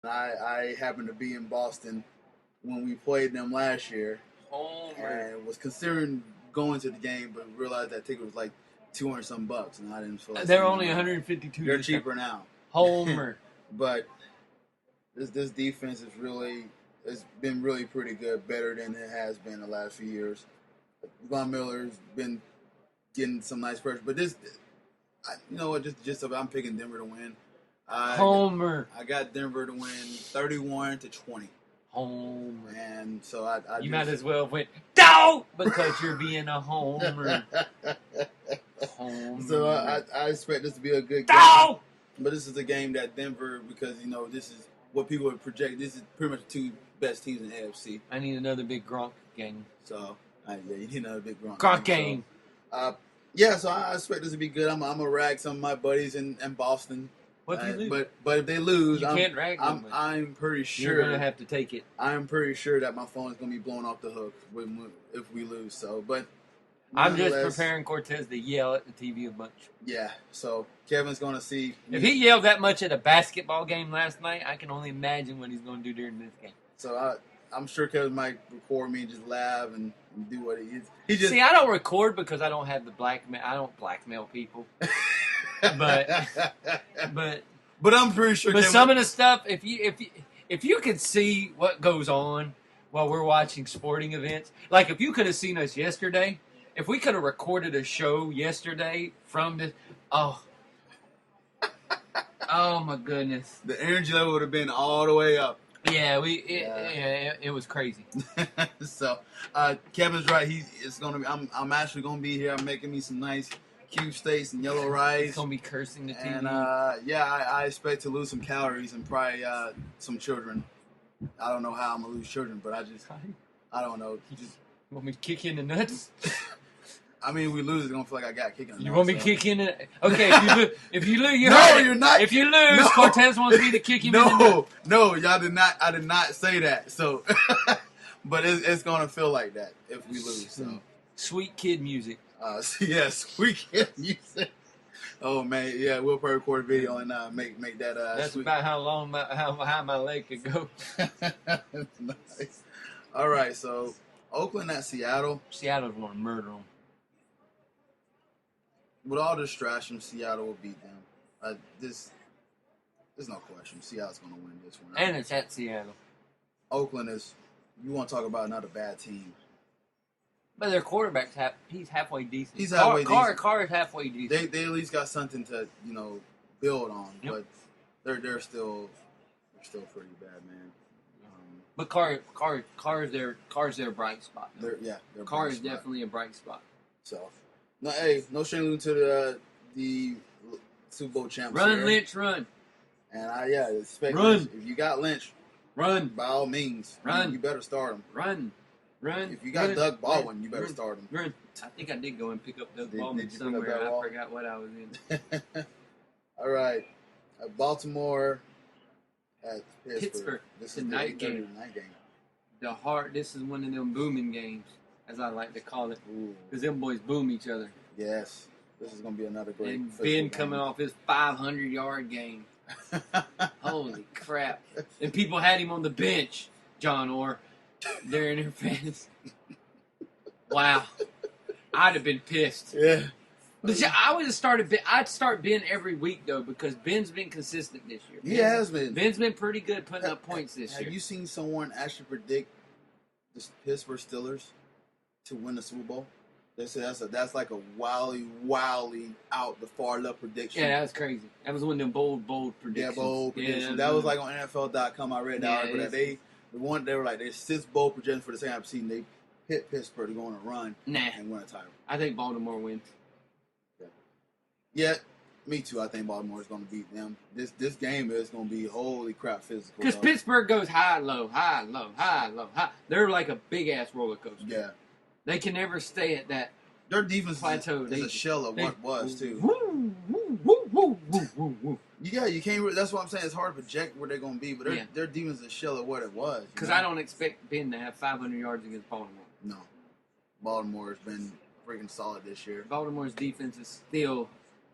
I happened to be in Boston when we played them last year, Homer. and was considering going to the game, but realized that ticket was like 200 some bucks, and I didn't feel like They're spending only money. 152. They're cheaper now. Homer. But this defense is really it's been really pretty good, better than it has been the last few years. Von Miller's been getting some nice pressure, but you know what? Just I'm picking Denver to win. Homer. I got Denver to win 31-20. Homer. And so I you might as well have went no because you're being a homer. Homer. So I expect this to be a good game. No! But this is a game that Denver, because this is what people would project. This is pretty much the two best teams in the AFC. I need another big Gronk game. So yeah, you need another big Gronk game. So, so I expect this to be good. I'm gonna rag some of my buddies in Boston. What if you lose? But if they lose, can't rag them. I'm pretty sure you're gonna have to take it. I'm pretty sure that my phone is gonna be blown off the hook if we lose. So, but I'm just preparing Cortez to yell at the TV a bunch. Yeah, so Kevin's gonna see. If he yelled that much at a basketball game last night, I can only imagine what he's gonna do during this game. So I'm sure Kevin might record me and just laugh and do what he is. He just see. I don't record because I don't have the blackmail. I don't blackmail people. but I'm pretty sure. But Kevin, some of the stuff, if you could see what goes on while we're watching sporting events, like if you could have seen us yesterday, if we could have recorded a show yesterday from this, oh my goodness, the energy level would have been all the way up. Yeah, it was crazy. So Kevin's right. It's gonna be. I'm actually gonna be here. I'm making me some nice cube steaks and yellow rice. He's gonna be cursing the TV. And I expect to lose some calories and probably some children. I don't know how I'm gonna lose children, but I don't know. You just want me to kick you in the nuts? I mean, if we lose, it's gonna feel like I got kicked in the nuts. You want me to kick you in the... Okay, if you lose, you're not. If you lose, Cortez wants me to kick him in the nuts. No, y'all did not. I did not say that. So, but it's gonna feel like that if we lose. So, sweet kid music. Sweet kid music. Oh man, yeah, we'll probably record a video and make that. That's sweet. About how high my leg could go. Nice. All right, so Oakland at Seattle. Seattle's gonna murder them. With all the distractions, Seattle will beat them. There's no question. Seattle's going to win this one. And it's at Seattle. Oakland is, you want to talk about another bad team. But their quarterback's he's halfway decent. He's halfway decent. Carr is halfway decent. They at least got something to, build on. Yep. But they're still pretty bad, man. But Carr's their bright spot. Carr is definitely a bright spot. So, no shame to the Super Bowl champs. Run, here. Lynch, run. And expect run. If you got Lynch, run. By all means, run. You better start him. Run. If you got Doug Baldwin, you better start him. Run. I think I did go and pick up Doug Baldwin somewhere. I forgot what I was in. All right, Baltimore at Pittsburgh. This is the night game. This is one of them booming games, as I like to call it, because them boys boom each other. Yes, this is gonna be another great. And Ben coming off his 500-yard game. Holy crap! And people had him on the bench, John Orr, during their fans. Wow, I'd have been pissed. Yeah. But I would have started. I'd start Ben every week though, because Ben's been consistent this year. He has been. Ben's been pretty good putting up points this year. Have you seen someone actually predict the Pittsburgh Steelers to win the Super Bowl? They said that's like a wildly out the far left prediction. Yeah, that was crazy. That was one of them bold predictions. Yeah, bold predictions. That was like on NFL.com. I read that article that they were like there's 6 bold predictions for the second half of the season. They hit Pittsburgh to go on a run and win a title. I think Baltimore wins. Yeah, me too. I think Baltimore is going to beat them. This game is going to be holy crap physical. Because Pittsburgh goes high, low, high, low, high, low, high. They're like a big-ass roller coaster. Yeah. They can never stay at that Their defense plateau. is a shell of what was, too. Woo. Yeah, you can't. That's what I'm saying. It's hard to project where they're going to be, but their defense is a shell of what it was. Because I don't expect Ben to have 500 yards against Baltimore. No. Baltimore has been freaking solid this year. Baltimore's defense is still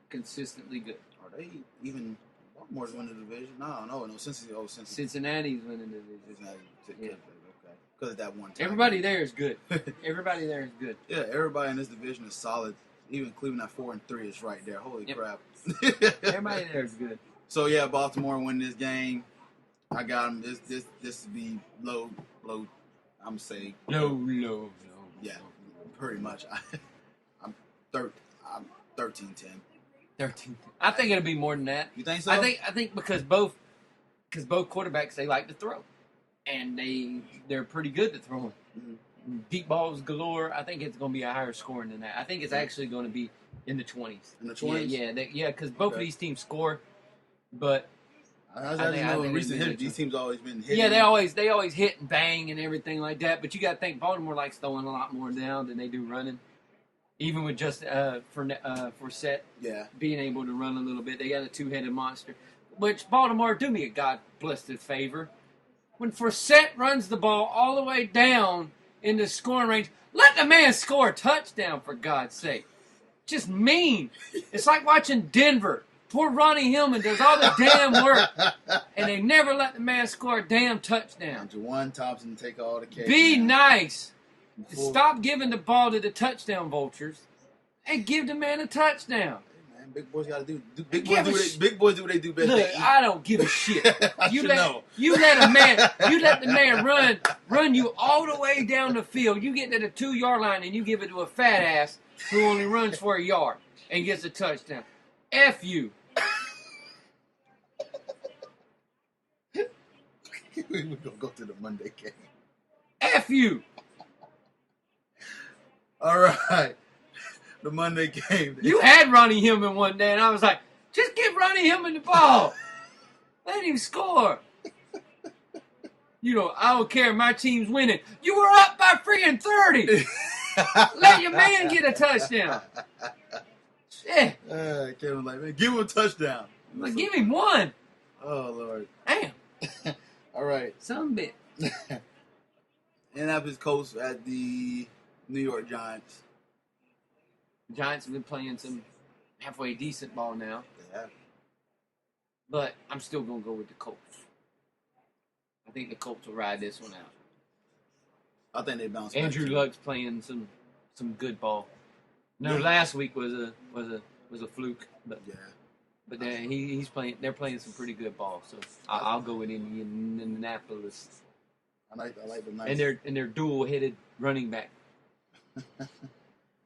consistently good. Are they even Baltimore's winning the division. No. Cincinnati. Cincinnati's winning the division. Cincinnati. Yeah. Okay. Because of that one time. Everybody there is good. Everybody there is good. Yeah, everybody in this division is solid. Even Cleveland at 4-3 is right there. Holy crap. Everybody there is good. So yeah, Baltimore win this game. I got them. This would be low. I'm saying low. Yeah, pretty much. I'm 13-10. 13. I think it'll be more than that. You think so? I think because both quarterbacks, they like to throw, and they're pretty good at throwing. Mm-hmm. Deep balls galore. I think it's going to be a higher scoring than that. I think it's actually going to be in the 20s. In the 20s? Yeah. Because both of these teams score, but I think in recent history, these teams always been hitting. Yeah, they always hit and bang and everything like that. But you got to think Baltimore likes throwing a lot more now than they do running. Even with just Forsett being able to run a little bit, they got a two-headed monster. Which Baltimore, do me a God-blessed favor. When Forsett runs the ball all the way down in the scoring range, let the man score a touchdown, for God's sake. Just mean. It's like watching Denver. Poor Ronnie Hillman does all the damn work, and they never let the man score a damn touchdown. Jawan Thompson take all the cake. Be nice. Stop giving the ball to the touchdown vultures and give the man a touchdown. Hey man, big boys got to do. Big boys do what they do best. Look, I don't give a shit. You let the man run you all the way down the field. You get to the 2-yard line and you give it to a fat ass who only runs for a yard and gets a touchdown. F you. We're going to go to the Monday game. F you. All right. The Monday game. You had Ronnie Hillman one day, and I was like, just give Ronnie Hillman the ball. Let him score. I don't care. My team's winning. You were up by freaking 30. Let your man get a touchdown. Shit. Kevin like, man, give him a touchdown. Like, give him one. Oh, Lord. Damn. All right. Some bit. Indianapolis Colts at the New York Giants. Giants have been playing some halfway decent ball now. They have. But I'm still going to go with the Colts. I think the Colts will ride this one out. I think they bounce back. Andrew Luck's playing some good ball. No, last week was a fluke, but he's playing. They're playing some pretty good ball. So I'll go with Indianapolis. I like the nice. And they're dual-headed running back.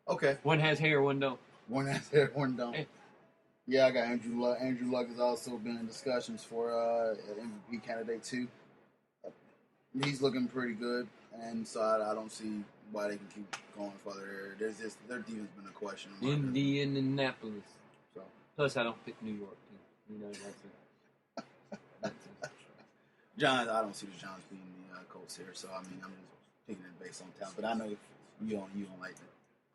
Okay. One has hair, one don't. One has hair, one don't. Hey. Yeah, I got Andrew Luck. Andrew Luck has also been in discussions for MVP candidate too. He's looking pretty good, and so I don't see why they can keep going further. Their defense been a question. Indianapolis. So. Plus, I don't pick New York. That's it. Giants. I don't see the Giants being the Colts here. So I'm just picking it based on talent. But I know you don't like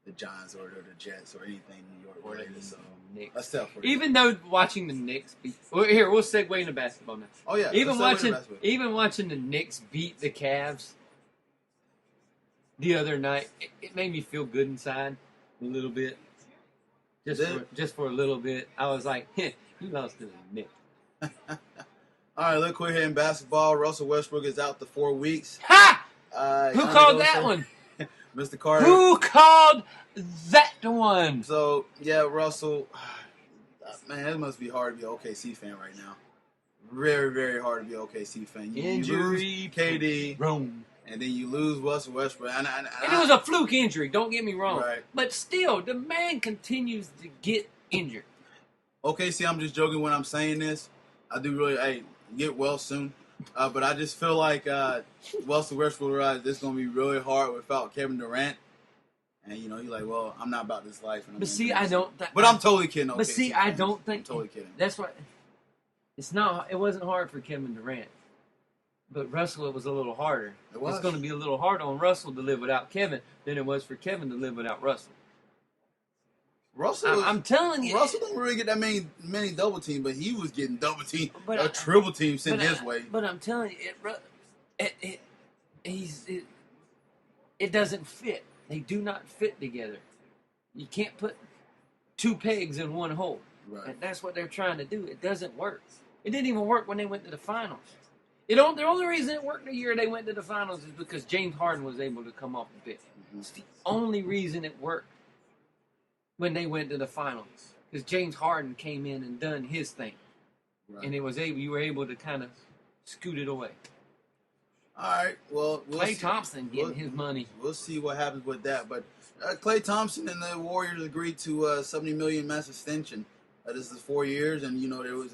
the Giants or the Jets or anything New York related. So Knicks. Even though watching the Knicks beat. Well, here, we'll segue into basketball now. Oh yeah. Even watching the Knicks beat the Cavs the other night, it made me feel good inside a little bit. Just for a little bit, I was like, "You lost to the Knicks." All right, let's go ahead in basketball. Russell Westbrook is out for 4 weeks. Ha! Who called that one? Mr. Carter. Who called that one? So, yeah, Russell, man, it must be hard to be an OKC fan right now. Very, very hard to be an OKC fan. You lose KD, Rome. and then you lose Russell Westbrook. And it was a fluke injury, don't get me wrong. Right. But still, the man continues to get injured. OKC, I'm just joking when I'm saying this. I do really, get well soon. But I just feel like Russell Westbrook, this is going to be really hard without Kevin Durant. And, he's like, well, I'm not about this life. But see, I don't... But I'm totally kidding. But see, I don't think... I'm totally kidding. That's what... It wasn't hard for Kevin Durant. But Russell, it was a little harder. It's going to be a little harder on Russell to live without Kevin than it was for Kevin to live without Russell. I'm telling you, Russell didn't really get that many double team, but he was getting double team, triple team sent his way. But I'm telling you, it doesn't fit. They do not fit together. You can't put two pegs in one hole. Right. And that's what they're trying to do. It doesn't work. It didn't even work when they went to the finals. The only reason it worked the year they went to the finals is because James Harden was able to come off the bench. It's the only reason it worked when they went to the finals. Because James Harden came in and done his thing. Right. And you were able to kind of scoot it away. All right. Well, Klay Thompson getting his money. We'll see what happens with that. But Klay Thompson and the Warriors agreed to $70 million max extension. This is 4 years, and there was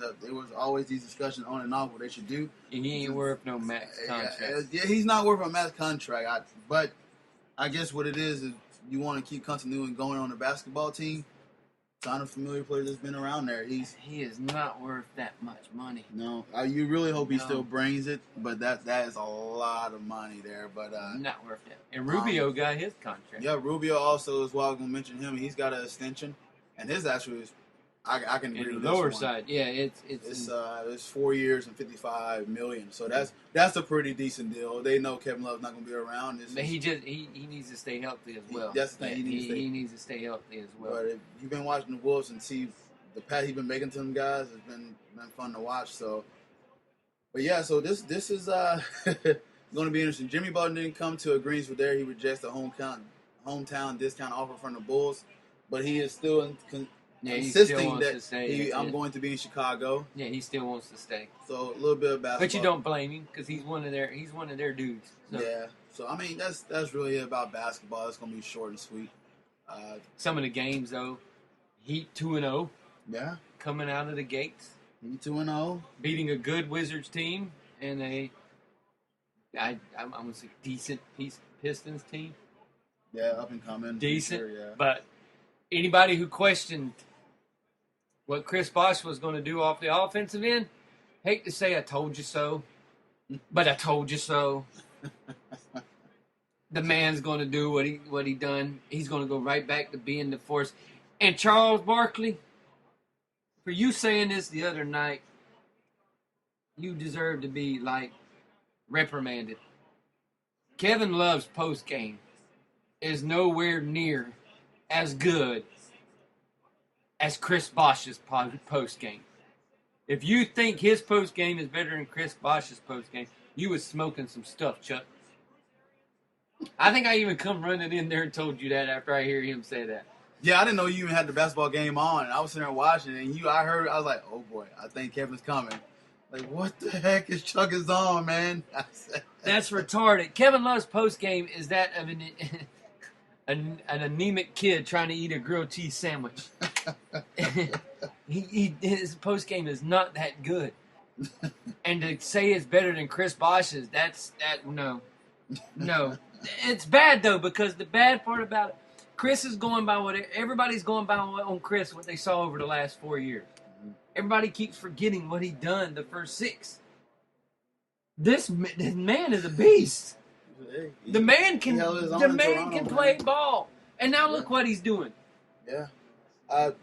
always these discussions on and off what they should do. And he ain't worth no max contract. Yeah, he's not worth a max contract. But I guess what it is you want to keep continuing going on the basketball team. Sign a familiar player that's been around there. He is not worth that much money. No, you really hope he still brings it, but that is a lot of money there. But not worth it. And Rubio got his contract. Yeah, Rubio also as well. I was gonna mention him. He's got an extension, and his actually is. I can agree with the lower side. Yeah, it's 4 years and $55 million. So that's a pretty decent deal. They know Kevin Love's not going to be around. But he needs to stay healthy as well. That's the thing. He needs to stay healthy as well. But if you've been watching the Wolves and see the pass he's been making to them guys, it's been fun to watch. So, but yeah, so this is going to be interesting. Jimmy Butler didn't come to agreements with there. He rejects the hometown discount offer from the Bulls, but he is still insisting that I'm going to be in Chicago. Yeah, he still wants to stay. So a little bit of basketball. But you don't blame him because he's one of their dudes. So. Yeah. So I mean that's really it about basketball. It's gonna be short and sweet. Some of the games though, Heat 2-0. Yeah. Coming out of the gates. Heat 2-0. Beating a good Wizards team and I'm gonna say decent Pistons team. Yeah, up and coming. Decent. Sure, yeah. But anybody who questioned what Chris Bosh was going to do off the offensive end, hate to say I told you so, but I told you so. The man's going to do what he done. He's going to go right back to being the force. And Charles Barkley, for you saying this the other night, you deserve to be reprimanded. Kevin Love's post game is nowhere near as good as Chris Bosh's post game. If you think his post game is better than Chris Bosh's post game, you was smoking some stuff, Chuck. I think I even come running in there and told you that after I hear him say that. Yeah, I didn't know you even had the basketball game on. And I was sitting there watching, and I was like, oh boy, I think Kevin's coming. Like, what the heck is Chuck is on, man? That's retarded. Kevin Love's post game is that of an anemic kid trying to eat a grilled cheese sandwich. His post game is not that good, and to say it's better than Chris Bosh's, no. It's bad though because the bad part about it, Chris is going by everybody's going by on Chris what they saw over the last 4 years. Everybody keeps forgetting what he done the first 6. This man is a beast. The man can play ball. And now look what he's doing. Yeah.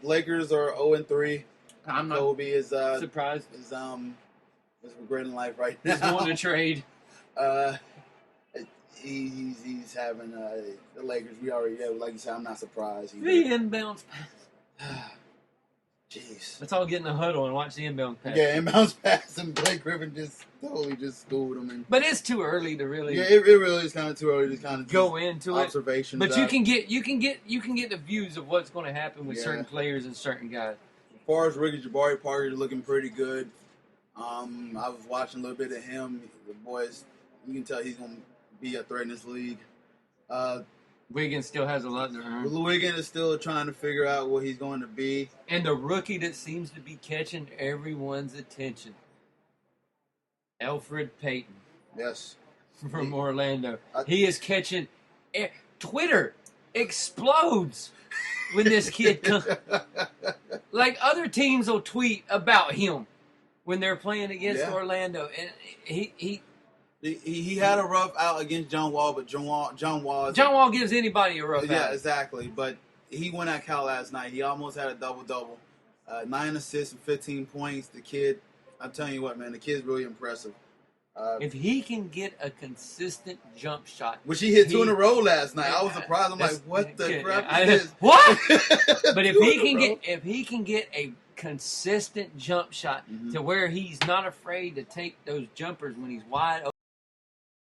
Lakers are 0-3. I'm not Kobe is surprised. Is regretting life right now. He's wanting to trade. He's having the Lakers. We already like you said. I'm not surprised. The inbounds pass. Jeez. Let's all get in the huddle and watch the inbounds pass. Yeah, inbounds pass, and Blake Griffin just schooled him. But it's too early to really. Yeah, it really is kind of too early to kind of go into observations. But you can get the views of what's going to happen with certain players and certain guys. As far as Ricky Jabari Parker is looking pretty good. I was watching a little bit of him. The boys, you can tell he's going to be a threat in this league. Wiggins still has a lot to earn. Wiggins is still trying to figure out what he's going to be. And the rookie that seems to be catching everyone's attention, Elfrid Payton. Yes. From Orlando. He is catching... Twitter explodes when this kid comes. Like, other teams will tweet about him when they're playing against Orlando. And he had a rough out against John Wall, but John Wall gives anybody a rough out. Yeah, exactly. But he went at Cal last night. He almost had a double-double. 9 assists and 15 points. The kid, I'm telling you what, man, the kid's really impressive. If he can get a consistent jump shot. Which he hit 2 in a row last night. I was surprised. I'm like, what the crap is this? What? But if he can get a consistent jump shot to where he's not afraid to take those jumpers when he's wide open.